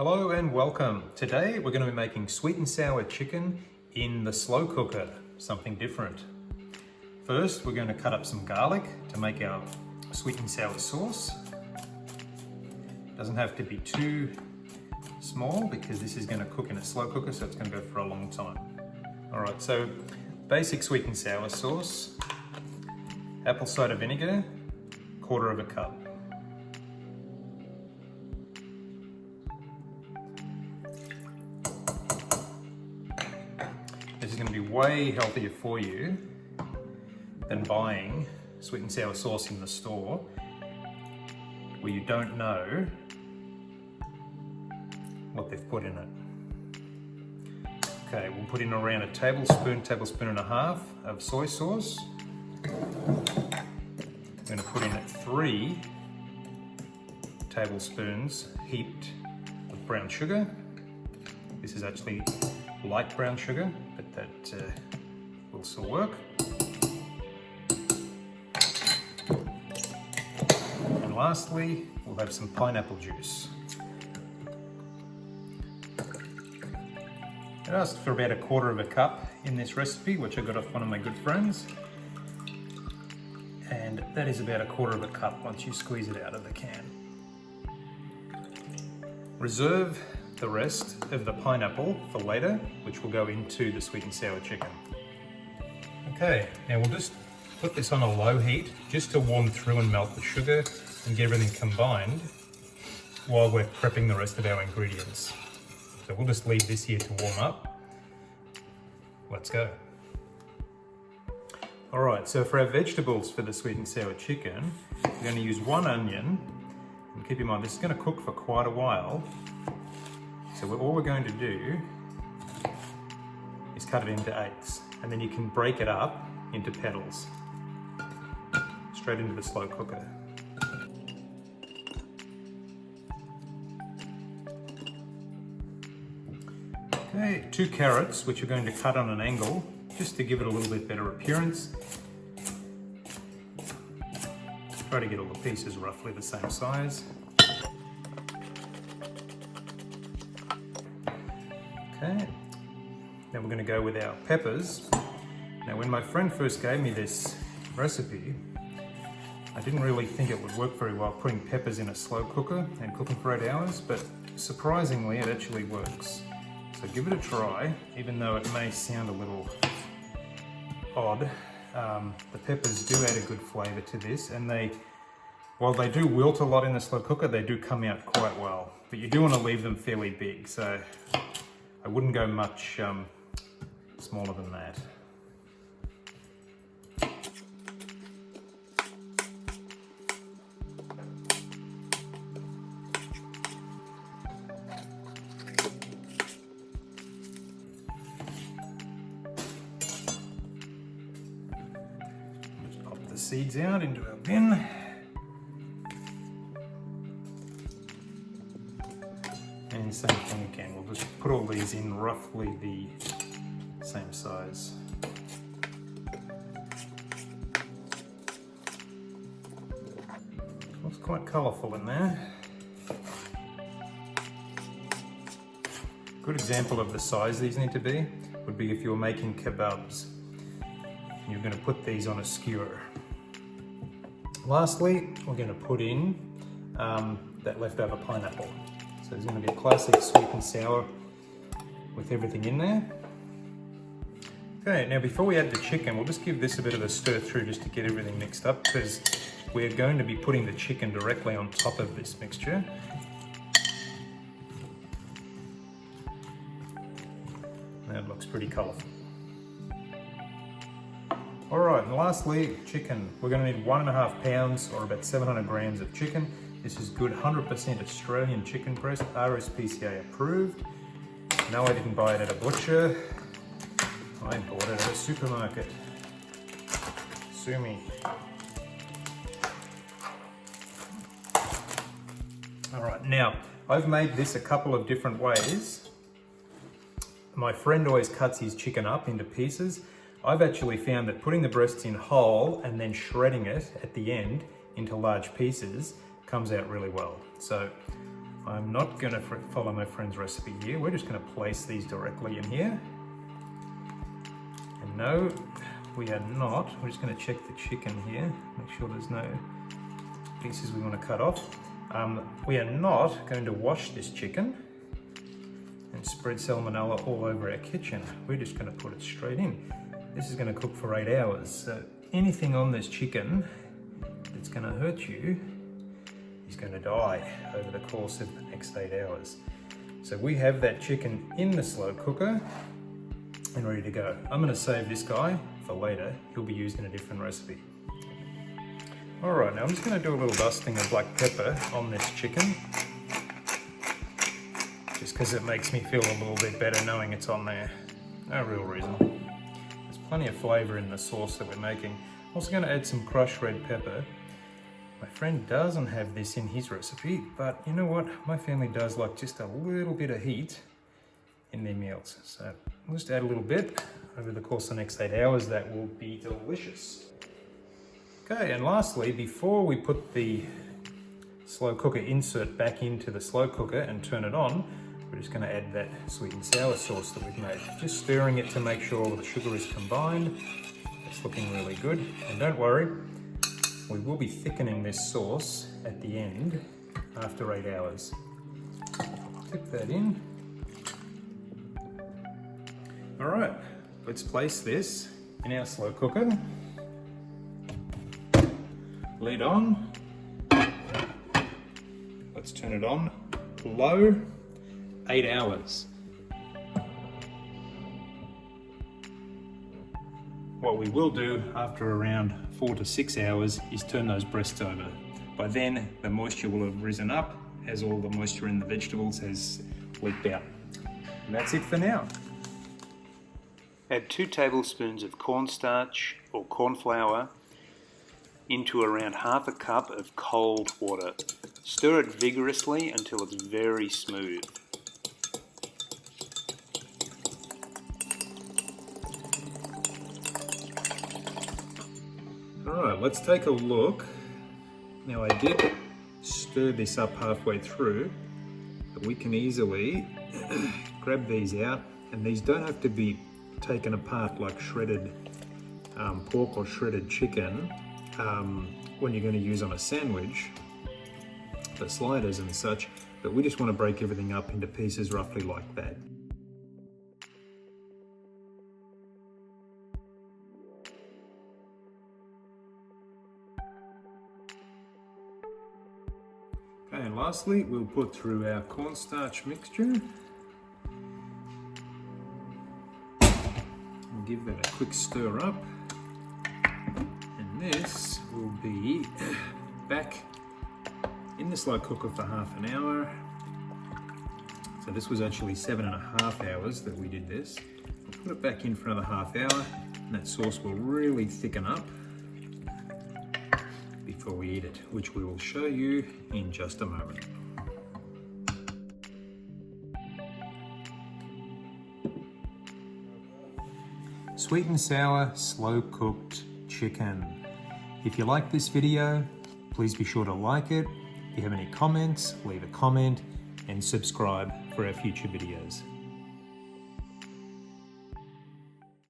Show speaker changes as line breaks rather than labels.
Hello and welcome. Today we're going to be making sweet and sour chicken in the slow cooker, something different. First we're going to cut up some garlic to make our sweet and sour sauce. Doesn't have to be too small because this is going to cook in a slow cooker, so it's going to go for a long time. Alright, so basic sweet and sour sauce, apple cider vinegar, 1/4 cup. This is going to be way healthier for you than buying sweet and sour sauce in the store where you don't know what they've put in it. Okay, we'll put in around a tablespoon and a half of soy sauce. I'm going to put in 3 tablespoons heaped of brown sugar. This is actually light brown sugar, but that will still work. And lastly, we'll have some pineapple juice. I asked for about 1/4 cup in this recipe, which I got off one of my good friends. And that is about 1/4 cup once you squeeze it out of the can. Reserve the rest of the pineapple for later, which will go into the sweet and sour chicken. Okay, now we'll just put this on a low heat just to warm through and melt the sugar and get everything combined while we're prepping the rest of our ingredients. So we'll just leave this here to warm up. Let's go. Alright, so for our vegetables for the sweet and sour chicken, we're going to use 1 onion. And keep in mind, this is going to cook for quite a while. So all we're going to do is cut it into 8s, and then you can break it up into petals, straight into the slow cooker. Okay, 2 carrots, which we're going to cut on an angle, just to give it a little bit better appearance. Try to get all the pieces roughly the same size. Okay, now we're going to go with our peppers. Now when my friend first gave me this recipe, I didn't really think it would work very well putting peppers in a slow cooker and cooking for 8 hours, but surprisingly it actually works. So give it a try, even though it may sound a little odd. The peppers do add a good flavour to this, and while they do wilt a lot in the slow cooker, they do come out quite well. But you do want to leave them fairly big, so I wouldn't go much smaller than that. Just pop the seeds out into our bin. And same thing again, we'll just put all these in roughly the same size. Looks quite colourful in there. Good example of the size these need to be would be if you're making kebabs. You're going to put these on a skewer. Lastly, we're going to put in that leftover pineapple. So there's going to be a classic sweet and sour with everything in there. Okay, now before we add the chicken, we'll just give this a bit of a stir through just to get everything mixed up, because we're going to be putting the chicken directly on top of this mixture. That looks pretty colourful. Alright, and lastly, chicken. We're going to need 1.5 pounds or about 700 grams of chicken. This is good 100% Australian chicken breast, RSPCA approved. No, I didn't buy it at a butcher. I bought it at a supermarket. Sue me. Alright, now I've made this a couple of different ways. My friend always cuts his chicken up into pieces. I've actually found that putting the breasts in whole and then shredding it at the end into large pieces comes out really well. So I'm not going to follow my friend's recipe here. We're just going to place these directly in here. And no, we are not. We're just going to check the chicken here, make sure there's no pieces we want to cut off. We are not going to wash this chicken and spread salmonella all over our kitchen. We're just going to put it straight in. This is going to cook for 8 hours. So anything on this chicken that's going to hurt you is going to die over the course of the next 8 hours. So we have that chicken in the slow cooker and ready to go. I'm going to save this guy for later. He'll be used in a different recipe. All right, now I'm just going to do a little dusting of black pepper on this chicken, just because it makes me feel a little bit better knowing it's on there. No real reason. There's plenty of flavour in the sauce that we're making. I'm also going to add some crushed red pepper. My friend doesn't have this in his recipe, but you know what? My family does like just a little bit of heat in their meals. So we'll just add a little bit over the course of the next 8 hours. That will be delicious. Okay, and lastly, before we put the slow cooker insert back into the slow cooker and turn it on, we're just going to add that sweet and sour sauce that we've made. Just stirring it to make sure all the sugar is combined. It's looking really good. And don't worry, we will be thickening this sauce at the end after 8 hours. Tip that in. All right, let's place this in our slow cooker. Lid on. Let's turn it on low, 8 hours. What we will do after around 4 to 6 hours is turn those breasts over. By then, the moisture will have risen up as all the moisture in the vegetables has leaked out. And that's it for now. Add 2 tablespoons of cornstarch or corn flour into around half a cup of cold water. Stir it vigorously until it's very smooth. Alright, let's take a look. Now I did stir this up halfway through, but we can easily grab these out, and these don't have to be taken apart like shredded pork or shredded chicken when you're going to use on a sandwich for sliders and such, but we just want to break everything up into pieces roughly like that. Okay, and lastly, we'll put through our cornstarch mixture and give that a quick stir up. And this will be back in the slow cooker for half an hour. So this was actually 7.5 hours that we did this. We'll put it back in for another half hour, and that sauce will really thicken up before we eat it, which we will show you in just a moment. Sweet and sour, slow cooked chicken. If you like this video, please be sure to like it. If you have any comments, leave a comment and subscribe for our future videos.